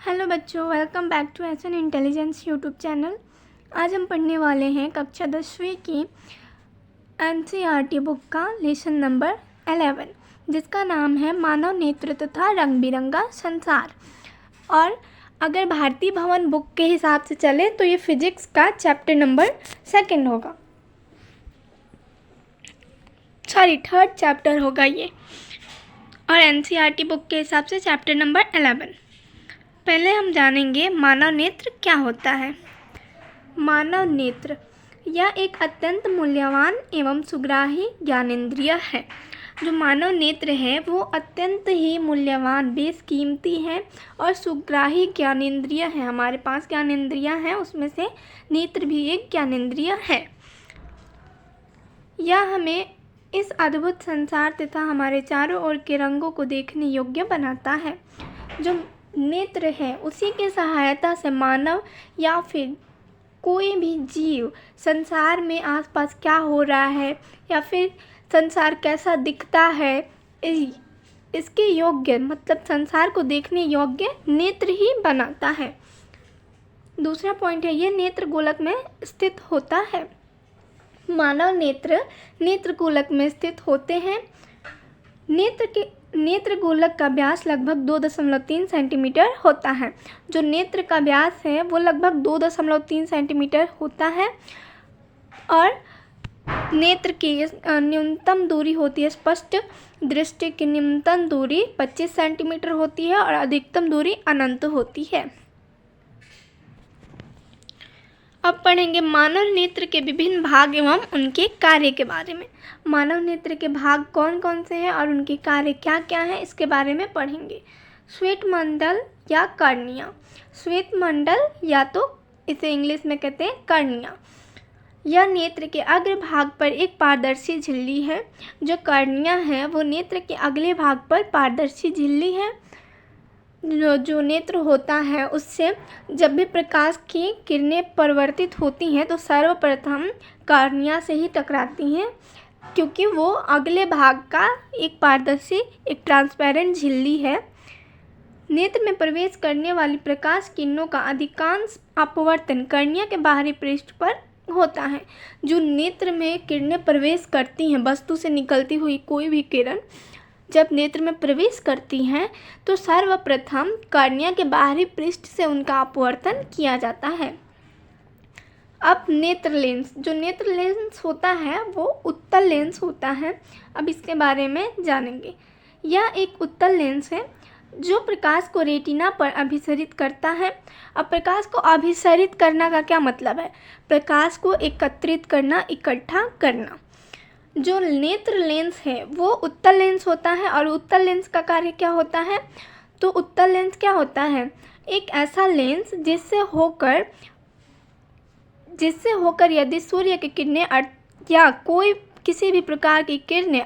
Hello बच्चों, welcome back to Essan Intelligence YouTube channel. आज हम पढ़ने वाले हैं कक्षा 10वीं की एनसीईआरटी बुक का लेसन नंबर 11, जिसका नाम है मानव नेत्र तथा रंग बिरंगा संसार। और अगर भारतीय भवन बुक के हिसाब से चले तो ये फिजिक्स का चैप्टर नंबर 2 होगा, थर्ड चैप्टर होगा ये, और एनसीईआरटी बुक के हिसाब से चैप्टर नंबर 11। पहले हम जानेंगे मानव नेत्र क्या होता है। मानव नेत्र यह एक अत्यंत मूल्यवान एवं सुग्राही ज्ञानेंद्रिय है। जो मानव नेत्र है वो अत्यंत ही मूल्यवान, बेशकीमती है और सुग्राही ज्ञानेंद्रिय है। हमारे पास ज्ञानेंद्रियाँ हैं, उसमें से नेत्र भी एक ज्ञानेंद्रिय है। यह हमें इस अद्भुत संसार तथा हमारे चारों ओर के रंगों को देखने योग्य बनाता है। जो नेत्र है उसी की सहायता से मानव या फिर कोई भी जीव संसार में आसपास क्या हो रहा है या फिर संसार कैसा दिखता है, इसके योग्य मतलब संसार को देखने योग्य नेत्र ही बनाता है। दूसरा पॉइंट है, ये नेत्र गोलक में स्थित होता है। मानव नेत्र गोलक में स्थित होते हैं। नेत्र गोलक का व्यास लगभग 2.3 सेंटीमीटर होता है। जो नेत्र का व्यास है वो लगभग 2.3 सेंटीमीटर होता है। और नेत्र की न्यूनतम दूरी होती है, स्पष्ट दृष्टि की न्यूनतम दूरी 25 सेंटीमीटर होती है और अधिकतम दूरी अनंत होती है। अब पढ़ेंगे मानव नेत्र के विभिन्न भाग एवं उनके कार्य के बारे में। मानव नेत्र के भाग कौन कौन से हैं और उनके कार्य क्या क्या हैं, इसके बारे में पढ़ेंगे। श्वेत मंडल या कर्णिया। श्वेत मंडल या तो इसे इंग्लिश में कहते हैं कर्णिया। यह नेत्र के अग्र भाग पर एक पारदर्शी झिल्ली है। जो कर्णिया है वो नेत्र के अगले भाग पर पारदर्शी झिल्ली है। जो नेत्र होता है उससे जब भी प्रकाश की किरणें परिवर्तित होती हैं तो सर्वप्रथम कर्णिया से ही टकराती हैं, क्योंकि वो अगले भाग का एक पारदर्शी, एक ट्रांसपेरेंट झिल्ली है। नेत्र में प्रवेश करने वाली प्रकाश किरणों का अधिकांश अपवर्तन कर्णिया के बाहरी पृष्ठ पर होता है। जो नेत्र में किरणें प्रवेश करती हैं, वस्तु से निकलती हुई कोई भी किरण जब नेत्र में प्रवेश करती हैं तो सर्वप्रथम कर्णिया के बाहरी पृष्ठ से उनका अपवर्तन किया जाता है। अब नेत्र लेंस, जो नेत्र लेंस होता है वो उत्तल लेंस होता है। अब इसके बारे में जानेंगे। यह एक उत्तल लेंस है जो प्रकाश को रेटिना पर अभिसरित करता है। अब प्रकाश को अभिसरित करना का क्या मतलब है? प्रकाश को एकत्रित करना, इकट्ठा करना। जो नेत्र लेंस है वो उत्तल लेंस होता है। और उत्तल लेंस का कार्य क्या होता है? तो उत्तल लेंस क्या होता है? एक ऐसा लेंस जिससे होकर यदि सूर्य की किरणें या कोई किसी भी प्रकार की किरणें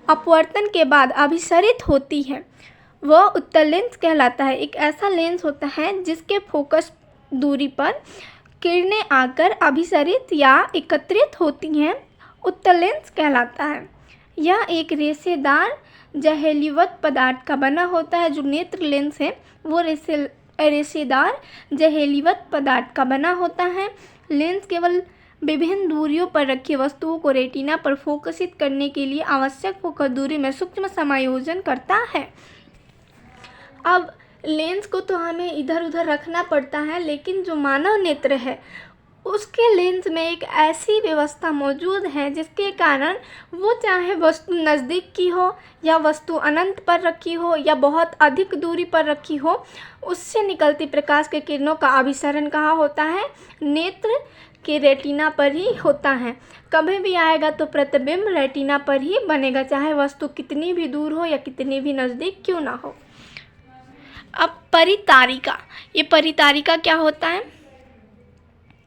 अपवर्तन के बाद अभिसरित होती है, वह उत्तल लेंस कहलाता है। एक ऐसा लेंस होता है जिसके फोकस दूरी पर किरणें आकर अभिसरित या एकत्रित होती हैं, उत्तल लेंस कहलाता है। यह एक रेशेदार जहेलीवत पदार्थ का बना होता है। जो नेत्र लेंस है वो रेशेदार जहेलीवत पदार्थ का बना होता है। लेंस केवल विभिन्न दूरियों पर रखी वस्तुओं को रेटिना पर फोकसित करने के लिए आवश्यक फोकस दूरी में सूक्ष्म समायोजन करता है। अब लेंस को तो हमें इधर उधर रखना पड़ता है, लेकिन जो मानव नेत्र है उसके लेंस में एक ऐसी व्यवस्था मौजूद है जिसके कारण वो चाहे वस्तु नज़दीक की हो या वस्तु अनंत पर रखी हो या बहुत अधिक दूरी पर रखी हो, उससे निकलती प्रकाश के किरणों का अभिसरण कहाँ होता है? नेत्र के रेटिना पर ही होता है। कभी भी आएगा तो प्रतिबिंब रेटिना पर ही बनेगा, चाहे वस्तु कितनी भी दूर हो या कितनी भी नज़दीक क्यों ना हो। अब परितारिका, ये परितारिका क्या होता है?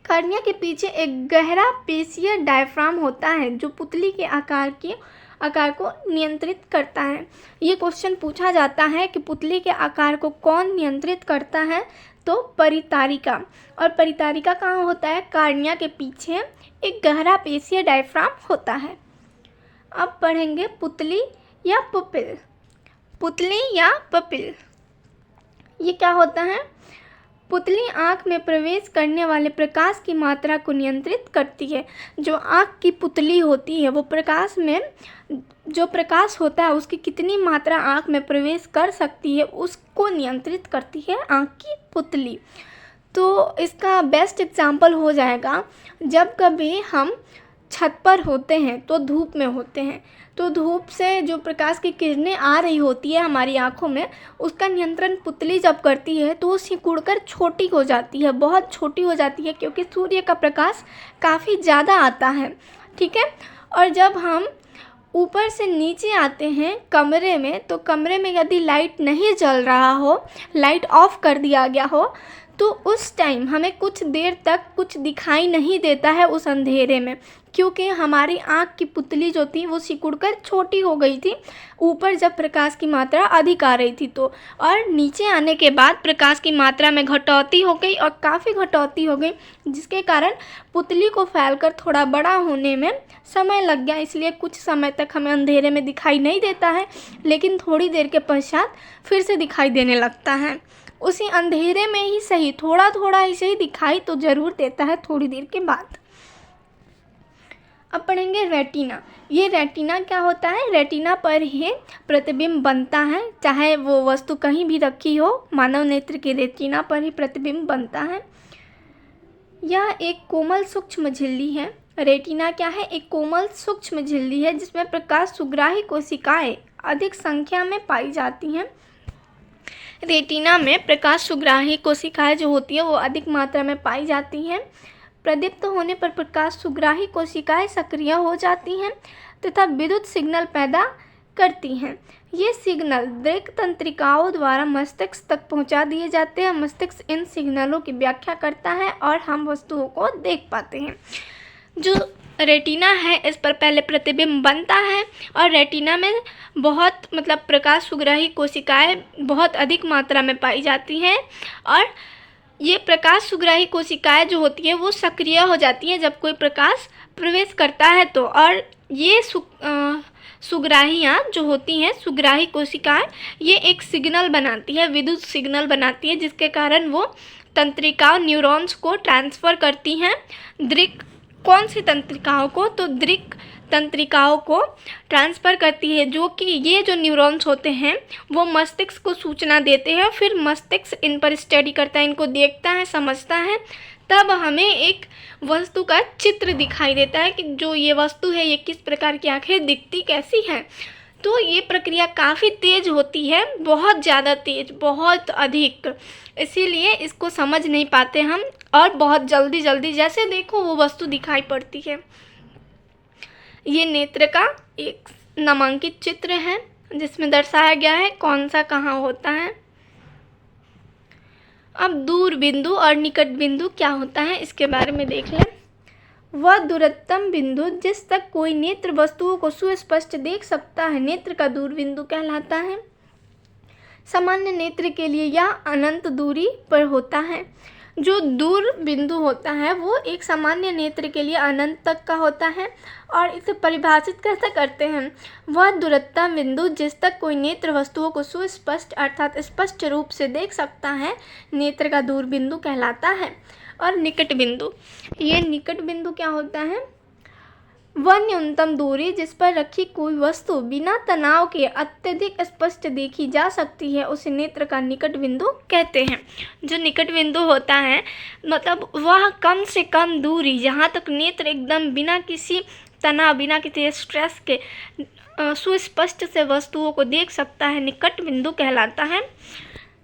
कर्णिया के पीछे एक गहरा पेशीय डायफ्राम होता है जो पुतली के आकार को नियंत्रित करता है। ये क्वेश्चन पूछा जाता है कि पुतली के आकार को कौन नियंत्रित करता है? तो परितारिका। और परितारिका कहाँ होता है? कर्णिया के पीछे एक गहरा पेशीय डायफ्राम होता है। अब पढ़ेंगे पुतली या पुपिल। पुतली या पपिल, ये क्या होता है? पुतली आँख में प्रवेश करने वाले प्रकाश की मात्रा को नियंत्रित करती है। जो आँख की पुतली होती है वो प्रकाश में जो प्रकाश होता है उसकी कितनी मात्रा आँख में प्रवेश कर सकती है उसको नियंत्रित करती है आँख की पुतली। तो इसका बेस्ट एग्जाम्पल हो जाएगा जब कभी हम छत पर होते हैं तो धूप में होते हैं, तो धूप से जो प्रकाश की किरणें आ रही होती है हमारी आँखों में, उसका नियंत्रण पुतली जब करती है तो वो सिकुड़कर छोटी हो जाती है, बहुत छोटी हो जाती है, क्योंकि सूर्य का प्रकाश काफ़ी ज़्यादा आता है। ठीक है। और जब हम ऊपर से नीचे आते हैं कमरे में, तो कमरे में यदि लाइट नहीं जल रहा हो, लाइट ऑफ कर दिया गया हो, तो उस टाइम हमें कुछ देर तक कुछ दिखाई नहीं देता है उस अंधेरे में, क्योंकि हमारी आँख की पुतली जो थी वो सिकुड़कर छोटी हो गई थी ऊपर जब प्रकाश की मात्रा अधिक आ रही थी तो। और नीचे आने के बाद प्रकाश की मात्रा में घटौती हो गई और काफ़ी घटौती हो गई, जिसके कारण पुतली को फैलकर थोड़ा बड़ा होने में समय लग गया। इसलिए कुछ समय तक हमें अंधेरे में दिखाई नहीं देता है, लेकिन थोड़ी देर के पश्चात फिर से दिखाई देने लगता है। उसी अंधेरे में ही सही, थोड़ा थोड़ा ही सही दिखाई तो ज़रूर देता है थोड़ी देर के बाद। अब पढ़ेंगे रेटिना। ये रेटिना क्या होता है? रेटिना पर ही प्रतिबिंब बनता है, चाहे वो वस्तु कहीं भी रखी हो, मानव नेत्र के रेटिना पर ही प्रतिबिंब बनता है। यह एक कोमल सूक्ष्म झिल्ली है। रेटिना क्या है? एक कोमल सूक्ष्म झिल्ली है जिसमें प्रकाश सुग्राही कोशिकाएं अधिक संख्या में पाई जाती हैं। रेटिना में प्रकाश सुग्राही कोशिकाएं जो होती है वो अधिक मात्रा में पाई जाती हैं। प्रदीप्त होने पर प्रकाश सुग्राही कोशिकाएं सक्रिय हो जाती हैं तथा विद्युत सिग्नल पैदा करती हैं। ये सिग्नल दृक तंत्रिकाओं द्वारा मस्तिष्क तक पहुंचा दिए जाते हैं। मस्तिष्क इन सिग्नलों की व्याख्या करता है और हम वस्तुओं को देख पाते हैं। जो रेटिना है इस पर पहले प्रतिबिंब बनता है और रेटिना में बहुत प्रकाश सुग्राही कोशिकाएं बहुत अधिक मात्रा में पाई जाती हैं और ये प्रकाश सुग्राही कोशिकाएं जो होती है वो सक्रिय हो जाती हैं जब कोई प्रकाश प्रवेश करता है तो। और ये सुग्राहियाँ जो होती हैं, सुग्राही कोशिकाएं, ये एक सिग्नल बनाती है, विद्युत सिग्नल बनाती है, जिसके कारण वो तंत्रिकाओं न्यूरॉन्स को ट्रांसफ़र करती हैं। दृक कौन सी तंत्रिकाओं को? तो दृक तंत्रिकाओं को ट्रांसफ़र करती है, जो कि ये जो न्यूरॉन्स होते हैं वो मस्तिष्क को सूचना देते हैं। फिर मस्तिष्क इन पर स्टडी करता है, इनको देखता है, समझता है, तब हमें एक वस्तु का चित्र दिखाई देता है कि जो ये वस्तु है ये किस प्रकार की आखिर दिखती कैसी है। तो ये प्रक्रिया काफ़ी तेज़ होती है, बहुत ज़्यादा तेज़, बहुत अधिक, इसीलिए इसको समझ नहीं पाते हम और बहुत जल्दी जल्दी जैसे देखो वो वस्तु दिखाई पड़ती है। ये नेत्र का एक नामांकित चित्र है जिसमें दर्शाया गया है कौन सा कहाँ होता है। अब दूर बिंदु और निकट बिंदु क्या होता है इसके बारे में देख लें। वह दूरतम बिंदु जिस तक कोई नेत्र वस्तुओं को सुस्पष्ट देख सकता है नेत्र का दूर बिंदु कहलाता है। सामान्य नेत्र के लिए यह अनंत दूरी पर होता है। जो दूर बिंदु होता है वो एक सामान्य नेत्र के लिए अनंत तक का होता है। और इसे परिभाषित कैसे करते हैं? वह दूरतम बिंदु जिस तक कोई नेत्र वस्तुओं को सुस्पष्ट अर्थात स्पष्ट रूप से देख सकता है नेत्र का दूर बिंदु कहलाता है। और निकट बिंदु, ये निकट बिंदु क्या होता है? वह न्यूनतम दूरी जिस पर रखी कोई वस्तु बिना तनाव के अत्यधिक स्पष्ट देखी जा सकती है उसे नेत्र का निकट बिंदु कहते हैं। जो निकट बिंदु होता है वह कम से कम दूरी जहाँ तक नेत्र एकदम बिना किसी तनाव, बिना किसी स्ट्रेस के सुस्पष्ट से वस्तुओं को देख सकता है, निकट बिंदु कहलाता है।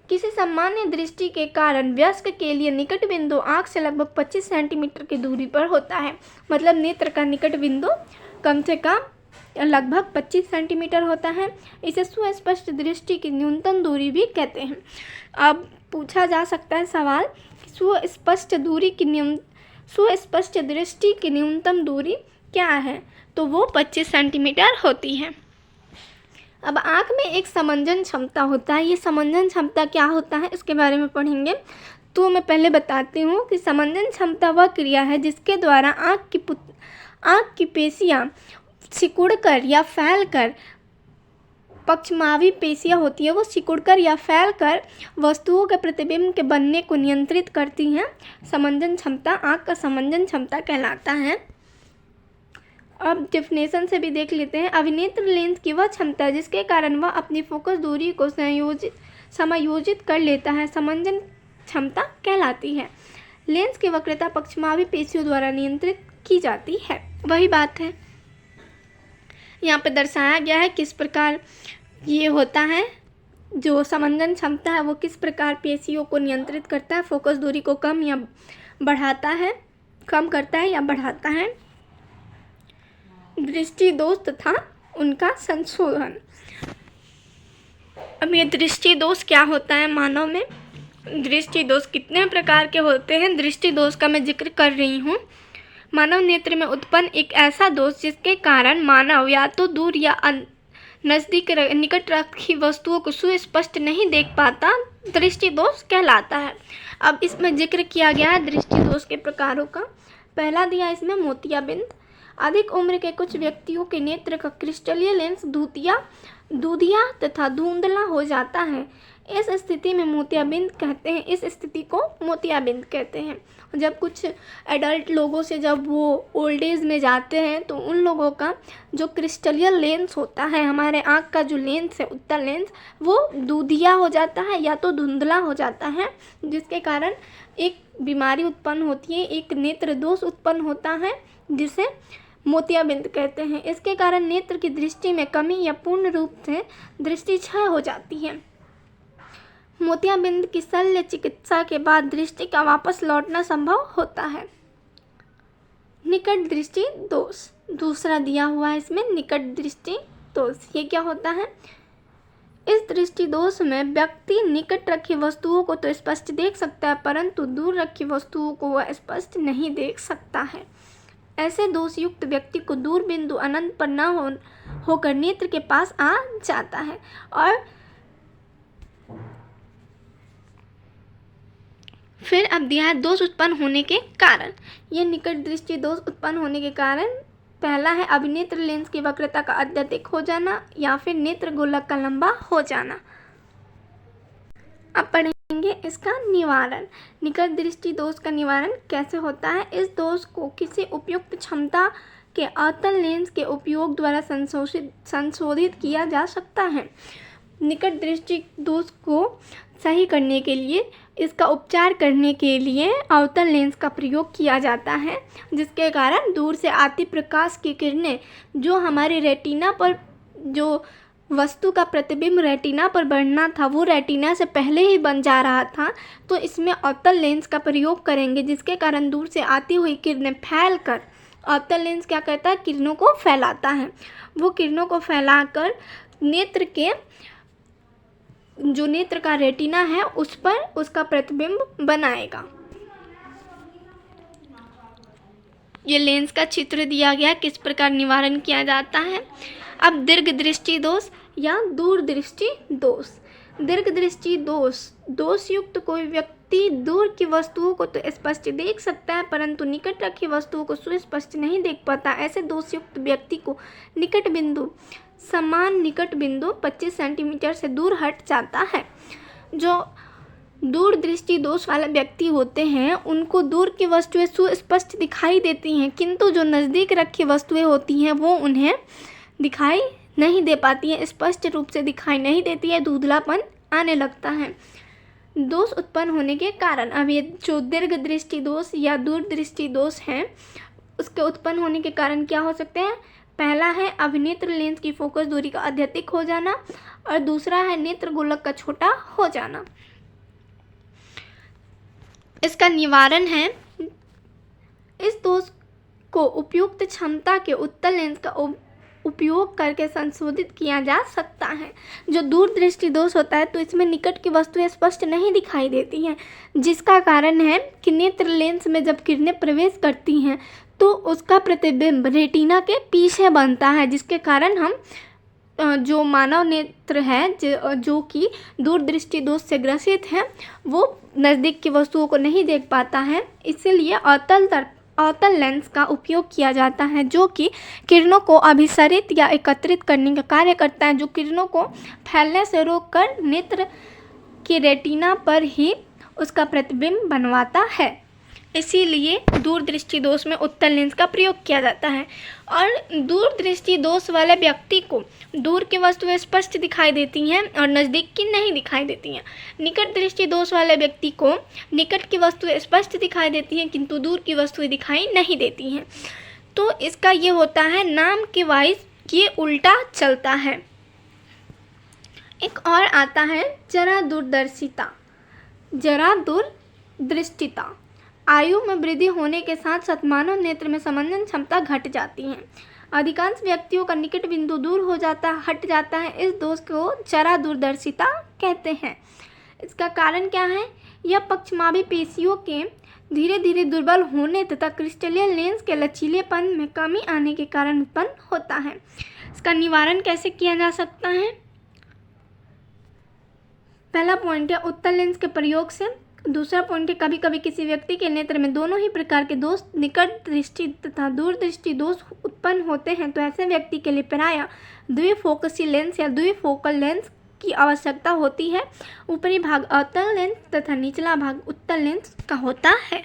किसी सामान्य दृष्टि के कारण वयस्क के लिए निकट बिंदु आँख से लगभग 25 सेंटीमीटर की दूरी पर होता है। नेत्र का निकट बिंदु कम से कम लगभग 25 सेंटीमीटर होता है। इसे सुस्पष्ट दृष्टि की न्यूनतम दूरी भी कहते हैं। अब पूछा जा सकता है सवाल कि सुस्पष्ट दृष्टि की न्यूनतम दूरी क्या है? तो वो 25 सेंटीमीटर होती है। अब आँख में एक समंजन क्षमता होता है। ये समंजन क्षमता क्या होता है इसके बारे में पढ़ेंगे। तो मैं पहले बताती हूँ कि समंजन क्षमता वह क्रिया है जिसके द्वारा आँख की पेशियाँ सिकुड़कर या फैलकर पक्षमावी पेशियाँ होती हैं वो सिकुड़कर या फैलकर वस्तुओं के प्रतिबिंब के बनने को नियंत्रित करती हैं। समंजन क्षमता आँख का समंजन क्षमता कहलाता है। अब डेफिनेशन से भी देख लेते हैं। अभिनेत्र लेंस की वह क्षमता जिसके कारण वह अपनी फोकस दूरी को समायोजित कर लेता है, समंजन क्षमता कहलाती है। लेंस की वक्रता पक्षमावी पेशियों द्वारा नियंत्रित की जाती है। वही बात है, यहाँ पे दर्शाया गया है किस प्रकार ये होता है। जो समंजन क्षमता है वो किस प्रकार पेशियों को नियंत्रित करता है, फोकस दूरी को कम या बढ़ाता है, कम करता है या बढ़ाता है। दृष्टि दोष तथा उनका संशोधन। अब ये दृष्टि दोष क्या होता है मानव में? दृष्टि दोष कितने प्रकार के होते हैं, दृष्टि दोष का मैं जिक्र कर रही हूँ। मानव नेत्र में उत्पन्न एक ऐसा दोष जिसके कारण मानव या तो दूर या नज़दीक निकट रखी वस्तुओं को सुस्पष्ट नहीं देख पाता, दृष्टि दोष कहलाता है। अब इसमें जिक्र किया गया है दृष्टि दोष के प्रकारों का। पहला दिया इसमें मोतियाबिंद। अधिक उम्र के कुछ व्यक्तियों के नेत्र का क्रिस्टलीय लेंस दूधिया तथा धुंधला हो जाता है। इस स्थिति में मोतियाबिंद कहते हैं, इस स्थिति को मोतियाबिंद कहते हैं। जब कुछ एडल्ट लोगों से जब वो ओल्ड एज में जाते हैं तो उन लोगों का जो क्रिस्टलीय लेंस होता है, हमारे आँख का जो लेंस है उत्तल लेंस, वो दूधिया हो जाता है या तो धुंधला हो जाता है, जिसके कारण एक बीमारी उत्पन्न होती है, एक नेत्र दोष उत्पन्न होता है जिसे मोतियाबिंद कहते हैं। इसके कारण नेत्र की दृष्टि में कमी या पूर्ण रूप से दृष्टि क्षय हो जाती है। मोतियाबिंद की शल्य चिकित्सा के बाद दृष्टि का वापस लौटना संभव होता है। निकट दृष्टि दोष दूसरा दिया हुआ है इसमें, निकट दृष्टि दोष। ये क्या होता है? इस दृष्टि दोष में व्यक्ति निकट रखी वस्तुओं को तो स्पष्ट देख सकता है परंतु दूर रखी वस्तुओं को वह स्पष्ट नहीं देख सकता है। ऐसे दोष युक्त व्यक्ति को दूर बिंदु अनंत पर न होकर नेत्र के पास आ जाता है। और फिर अब दिया है दोष उत्पन्न होने के कारण। ये निकट दृष्टि दोष उत्पन्न होने के कारण पहला है अभिनेत्र लेंस की वक्रता का अत्यधिक हो जाना या फिर नेत्र गोलक का लंबा हो जाना। अब पढ़ेंगे इसका निवारण। निकट दृष्टि दोष का निवारण कैसे होता है? इस दोष को किसी उपयुक्त क्षमता के अवतल लेंस के उपयोग द्वारा संशोधित किया जा सकता है। निकट दृष्टि दोष को सही करने के लिए, इसका उपचार करने के लिए अवतल लेंस का प्रयोग किया जाता है, जिसके कारण दूर से आती प्रकाश की किरणें जो हमारे रेटिना पर, जो वस्तु का प्रतिबिंब रेटिना पर बढ़ना था वो रेटिना से पहले ही बन जा रहा था, तो इसमें अवतल लेंस का प्रयोग करेंगे, जिसके कारण दूर से आती हुई किरणें फैलकर, अवतल लेंस क्या करता है? किरणों को फैलाता है। वो किरणों को फैलाकर नेत्र के, जो नेत्र का रेटिना है उस पर उसका प्रतिबिंब बनाएगा। ये लेंस का चित्र दिया गया, किस प्रकार निवारण किया जाता है। अब दीर्घ दृष्टि दोष या दूर दृष्टि दोष। दीर्घ दृष्टि दोष युक्त कोई व्यक्ति दूर की वस्तुओं को तो स्पष्ट देख सकता है परंतु निकट रखी वस्तुओं को सुस्पष्ट नहीं देख पाता। ऐसे दोष युक्त व्यक्ति को निकट बिंदु, समान निकट बिंदु 25 सेंटीमीटर से दूर हट जाता है। जो दूर दृष्टि दोष वाले व्यक्ति होते हैं उनको दूर की वस्तुएं सुस्पष्ट दिखाई देती हैं, किंतु जो नज़दीक रखी वस्तुएं होती हैं वो उन्हें दिखाई नहीं दे पाती है, स्पष्ट रूप से दिखाई नहीं देती है, धुंधलापन आने लगता है। दोष उत्पन्न होने के कारण, अब ये जो दीर्घ दृष्टि दोष या दूर दृष्टि दोष हैं उसके उत्पन्न होने के कारण क्या हो सकते हैं? पहला है अभिनेत्र लेंस की फोकस दूरी का अत्यधिक हो जाना और दूसरा है नेत्र गोलक का छोटा हो जाना। इसका निवारण है, इस दोष को उपयुक्त क्षमता के उत्तल लेंस का उपयोग करके संशोधित किया जा सकता है। जो दूर दृष्टि दोष होता है तो इसमें निकट की वस्तुएं स्पष्ट नहीं दिखाई देती हैं, जिसका कारण है कि नेत्र लेंस में जब किरणें प्रवेश करती हैं तो उसका प्रतिबिंब रेटिना के पीछे बनता है, जिसके कारण हम जो मानव नेत्र है जो कि दूर दृष्टि दोष से ग्रसित है वो नज़दीक की वस्तुओं को नहीं देख पाता है। इसीलिए अवतल लेंस का उपयोग किया जाता है, जो कि किरणों को अभिसरित या एकत्रित करने का कार्य करता है, जो किरणों को फैलने से रोककर नेत्र की रेटिना पर ही उसका प्रतिबिंब बनवाता है। इसीलिए दूरदृष्टि दोष में उत्तल लेंस का प्रयोग किया जाता है। और दूरदृष्टि दोष वाले व्यक्ति को दूर की वस्तुएं स्पष्ट दिखाई देती हैं और नज़दीक की नहीं दिखाई देती हैं। निकट दृष्टि दोष वाले व्यक्ति को निकट की वस्तुएं स्पष्ट दिखाई देती हैं, किंतु दूर की वस्तुएं दिखाई नहीं देती हैं। तो इसका ये होता है, नाम के वाइज ये उल्टा चलता है। एक और आता है जरा दूरदर्शिता, जरा दूरदृष्टिता। आयु में वृद्धि होने के साथ साथ मानव नेत्र में समंजन क्षमता घट जाती है। अधिकांश व्यक्तियों का निकट बिंदु दूर हो जाता हट जाता है। इस दोष को जरा दूरदर्शिता कहते हैं। इसका कारण क्या है? यह पक्षमाभी पेशियों के धीरे धीरे दुर्बल होने तथा क्रिस्टलीय लेंस के लचीलेपन में कमी आने के कारण उत्पन्न होता है। इसका निवारण कैसे किया जा सकता है? पहला पॉइंट है उत्तल लेंस के प्रयोग से। दूसरा पॉइंट है कभी कभी किसी व्यक्ति के नेत्र में दोनों ही प्रकार के दोष, निकट दृष्टि तथा दूरदृष्टि दोष उत्पन्न होते हैं, तो ऐसे व्यक्ति के लिए प्रायः द्विफोकसी लेंस या द्विफोकल लेंस की आवश्यकता होती है। ऊपरी भाग अवतल लेंस तथा निचला भाग उत्तल लेंस का होता है।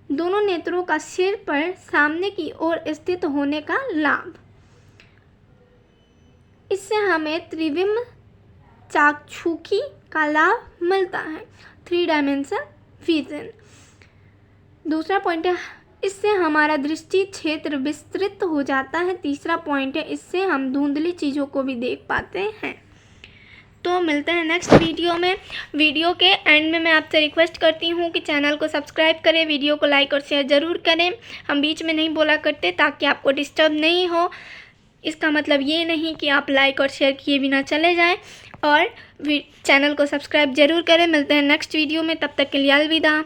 दोनों नेत्रों का सिर पर सामने की ओर स्थित होने का लाभ, इससे हमें त्रिविम चाक्षुषी का लाभ मिलता है, 3 डायमेंशन विजन। दूसरा पॉइंट है इससे हमारा दृष्टि क्षेत्र विस्तृत हो जाता है। तीसरा पॉइंट है इससे हम धुंधली चीज़ों को भी देख पाते हैं। तो मिलते हैं नेक्स्ट वीडियो में। वीडियो के एंड में मैं आपसे रिक्वेस्ट करती हूँ कि चैनल को सब्सक्राइब करें, वीडियो को लाइक और शेयर ज़रूर करें। हम बीच में नहीं बोला करते ताकि आपको डिस्टर्ब नहीं हो। इसका मतलब ये नहीं कि आप लाइक और शेयर किए बिना चले जाएं, और चैनल को सब्सक्राइब ज़रूर करें। मिलते हैं नेक्स्ट वीडियो में, तब तक के लिए अलविदा।